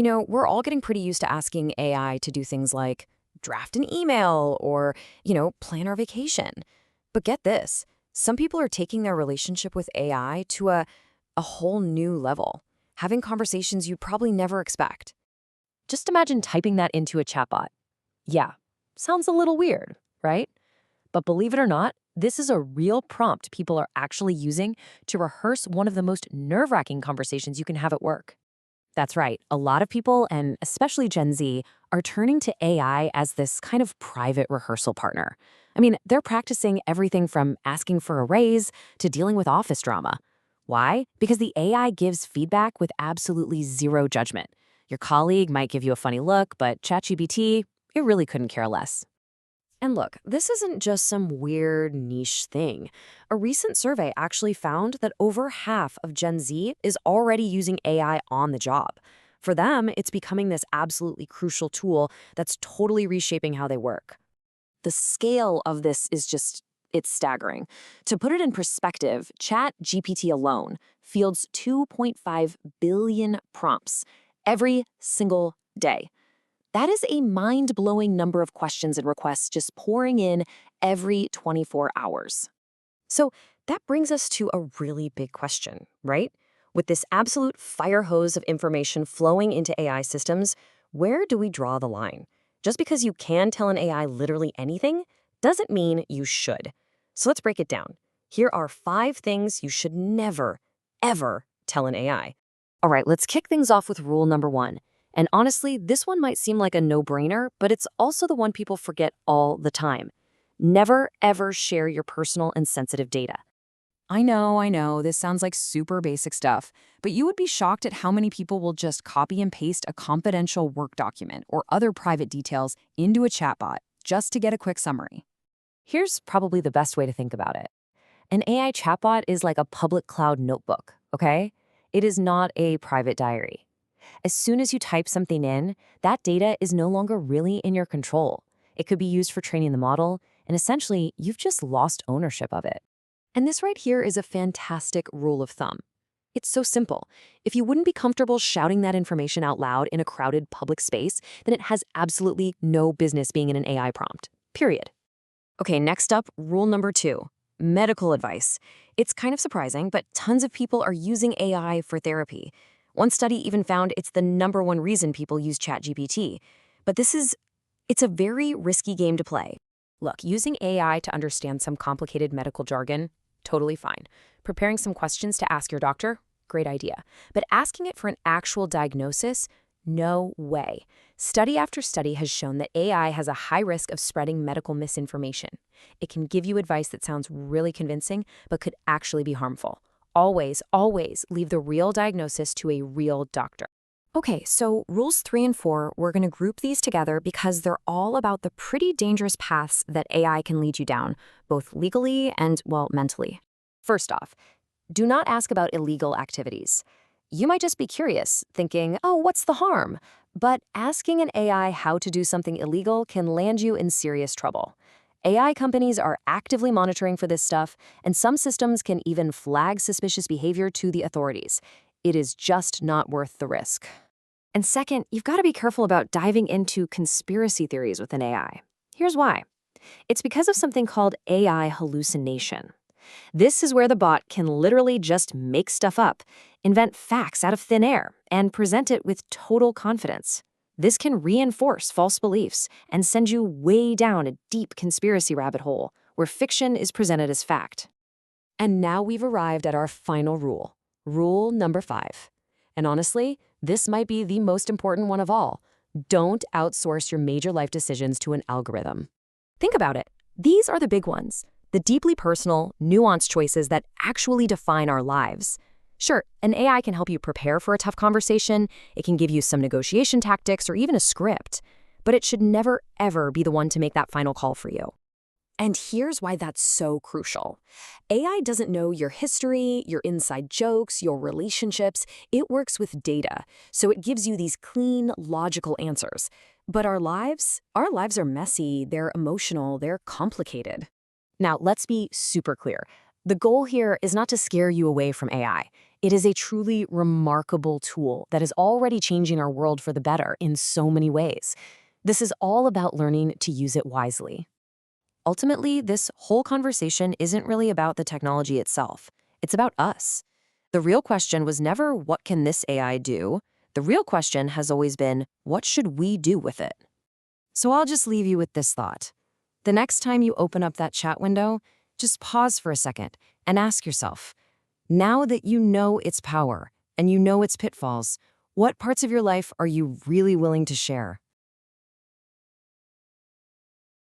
We're all getting pretty used to asking AI to do things like draft an email or, plan our vacation. But get this, some people are taking their relationship with AI to a whole new level, having conversations you'd probably never expect. Just imagine typing that into a chatbot. Yeah, sounds a little weird, right? But believe it or not, this is a real prompt people are actually using to rehearse one of the most nerve-wracking conversations you can have at work. That's right, a lot of people, and especially Gen Z, are turning to AI as this kind of private rehearsal partner. I mean, they're practicing everything from asking for a raise to dealing with office drama. Why? Because the AI gives feedback with absolutely zero judgment. Your colleague might give you a funny look, but ChatGPT, it really couldn't care less. And look, this isn't just some weird niche thing. A recent survey actually found that over half of Gen Z is already using AI on the job. For them, it's becoming this absolutely crucial tool that's totally reshaping how they work. The scale of this is it's staggering. To put it in perspective, ChatGPT alone fields 2.5 billion prompts every single day. That is a mind-blowing number of questions and requests just pouring in every 24 hours. So that brings us to a really big question, right? With this absolute fire hose of information flowing into AI systems, where do we draw the line? Just because you can tell an AI literally anything doesn't mean you should. So let's break it down. Here are 5 things you should never, ever tell an AI. All right, let's kick things off with rule number 1. And honestly, this one might seem like a no-brainer, but it's also the one people forget all the time. Never, ever share your personal and sensitive data. I know, this sounds like super basic stuff, but you would be shocked at how many people will just copy and paste a confidential work document or other private details into a chatbot just to get a quick summary. Here's probably the best way to think about it. An AI chatbot is like a public cloud notebook, okay? It is not a private diary. As soon as you type something in, that data is no longer really in your control. It could be used for training the model, and essentially, you've just lost ownership of it. And this right here is a fantastic rule of thumb. It's so simple. If you wouldn't be comfortable shouting that information out loud in a crowded public space, then it has absolutely no business being in an AI prompt. Period. Okay, next up, rule number 2, medical advice. It's kind of surprising, but tons of people are using AI for therapy. One study even found it's the #1 reason people use ChatGPT. But it's a very risky game to play. Look, using AI to understand some complicated medical jargon, totally fine. Preparing some questions to ask your doctor, great idea. But asking it for an actual diagnosis, no way. Study after study has shown that AI has a high risk of spreading medical misinformation. It can give you advice that sounds really convincing, but could actually be harmful. Always, always leave the real diagnosis to a real doctor. Okay, so rules 3 and 4, we're going to group these together because they're all about the pretty dangerous paths that AI can lead you down, both legally and, well, mentally. First off, do not ask about illegal activities. You might just be curious, thinking, oh, what's the harm? But asking an AI how to do something illegal can land you in serious trouble. AI companies are actively monitoring for this stuff, and some systems can even flag suspicious behavior to the authorities. It is just not worth the risk. And second, you've got to be careful about diving into conspiracy theories with an AI. Here's why. It's because of something called AI hallucination. This is where the bot can literally just make stuff up, invent facts out of thin air, and present it with total confidence. This can reinforce false beliefs and send you way down a deep conspiracy rabbit hole where fiction is presented as fact. And now we've arrived at our final rule, rule number 5. And honestly, this might be the most important one of all. Don't outsource your major life decisions to an algorithm. Think about it. These are the big ones, the deeply personal, nuanced choices that actually define our lives. Sure, an AI can help you prepare for a tough conversation, it can give you some negotiation tactics or even a script, but it should never, ever be the one to make that final call for you. And here's why that's so crucial. AI doesn't know your history, your inside jokes, your relationships. It works with data, so it gives you these clean, logical answers. But our lives are messy, they're emotional, they're complicated. Now, let's be super clear. The goal here is not to scare you away from AI. It is a truly remarkable tool that is already changing our world for the better in so many ways. This is all about learning to use it wisely. Ultimately, this whole conversation isn't really about the technology itself. It's about us. The real question was never, what can this AI do? The real question has always been, what should we do with it? So I'll just leave you with this thought. The next time you open up that chat window, just pause for a second and ask yourself, now that you know its power and you know its pitfalls, what parts of your life are you really willing to share?